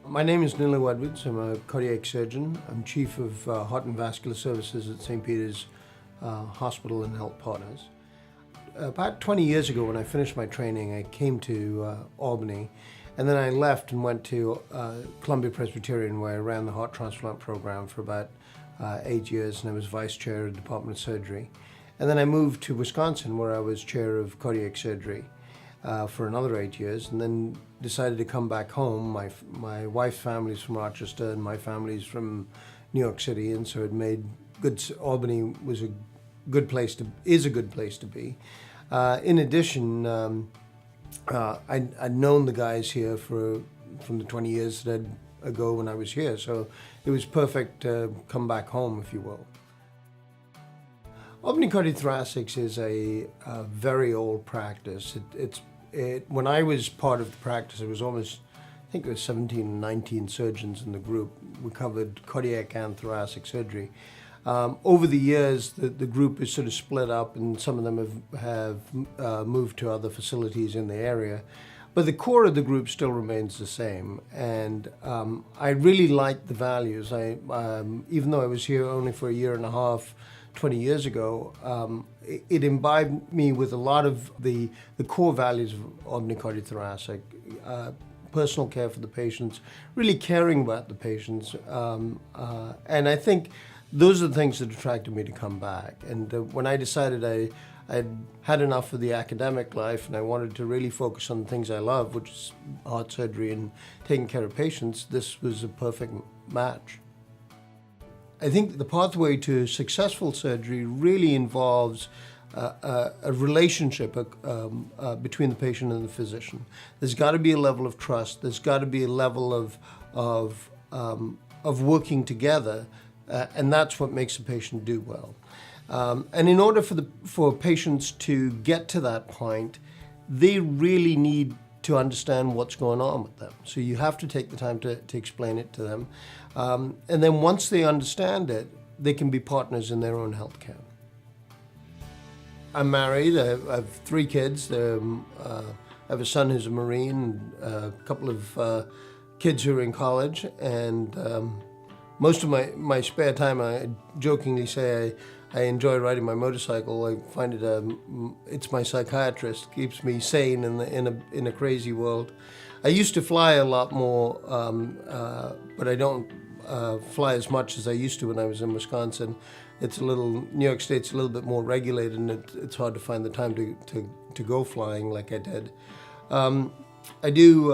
My name is Niloo Edwards. I'm a cardiac surgeon. I'm Chief of Heart and Vascular Services at St. Peter's Hospital and Health Partners. About 20 years ago, when I finished my training, I came to Albany, and then I left and went to Columbia Presbyterian, where I ran the heart transplant program for about 8 years, and I was vice chair of the Department of Surgery. And then I moved to Wisconsin, where I was chair of cardiac surgery for another 8 years, and then decided to come back home. My wife's family's from Rochester, and my family's from New York City, and so it made Albany was a good place to be. In addition, I'd known the guys here from the 20 years ago when I was here, so it was perfect to come back home, if you will. Albany Cardiothoracic is a very old practice. When I was part of the practice, it was almost, I think it was 17, 19 surgeons in the group. We covered cardiac and thoracic surgery. Over the years, the group is sort of split up, and some of them have moved to other facilities in the area. But the core of the group still remains the same, and I really like the values. Even though I was here only for a year and a half, 20 years ago, it imbibed me with a lot of the core values of Albany Cardiothoracic. Personal care for the patients, really caring about the patients, and I think those are the things that attracted me to come back. And when I decided I'd had enough of the academic life and I wanted to really focus on the things I love, which is heart surgery and taking care of patients, this was a perfect match. I think the pathway to successful surgery really involves a relationship between the patient and the physician. There's got to be a level of trust. There's got to be a level of working together, and that's what makes a patient do well. And in order for patients to get to that point, they really need to understand what's going on with them. So you have to take the time to explain it to them. And then once they understand it, they can be partners in their own healthcare. I'm married. I have 3 kids. I have a son who's a Marine, a couple of kids who are in college, and most of my spare time, I jokingly say I enjoy riding my motorcycle. I find it's my psychiatrist, keeps me sane in a crazy world. I used to fly a lot more, but I don't fly as much as I used to when I was in Wisconsin. New York State's a little bit more regulated, and it's hard to find the time to go flying like I did. I do,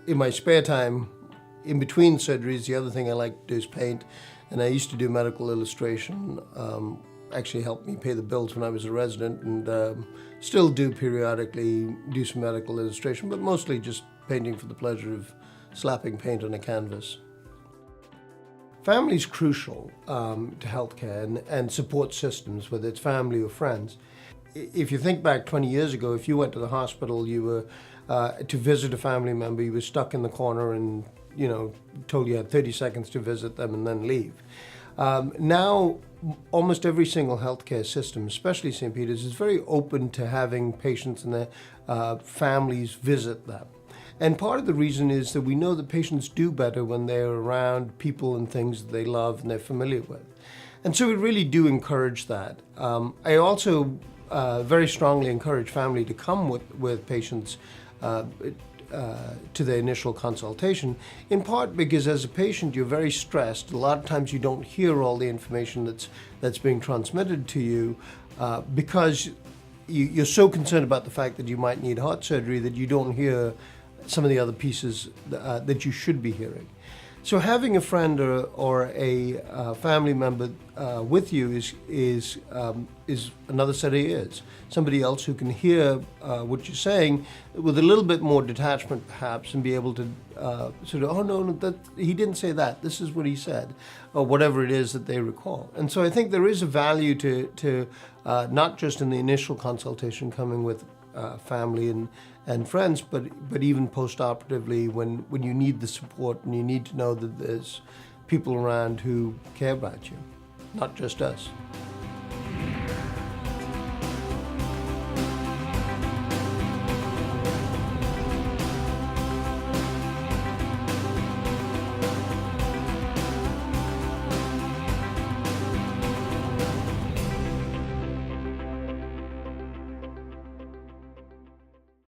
in my spare time, in between surgeries, the other thing I like to do is paint, and I used to do medical illustration. Actually helped me pay the bills when I was a resident, and still do periodically do some medical illustration, but mostly just painting for the pleasure of slapping paint on a canvas. Family's crucial to healthcare and support systems, whether it's family or friends. If you think back 20 years ago, if you went to the hospital, you were to visit a family member, you were stuck in the corner and told you had 30 seconds to visit them and then leave. Now, almost every single healthcare system, especially St. Peter's, is very open to having patients and their families visit them. And part of the reason is that we know that patients do better when they're around people and things that they love and they're familiar with. And so we really do encourage that. I also very strongly encourage family to come with patients to the initial consultation, in part because as a patient you're very stressed. A lot of times you don't hear all the information that's being transmitted to you because you're so concerned about the fact that you might need heart surgery that you don't hear some of the other pieces that you should be hearing. So having a friend or a family member with you is another set of ears. Somebody else who can hear what you're saying with a little bit more detachment, perhaps, and be able to sort of, oh no, he didn't say that. This is what he said, or whatever it is that they recall. And so I think there is a value to not just in the initial consultation coming with family and friends, but even post-operatively when you need the support and you need to know that there's people around who care about you, not just us.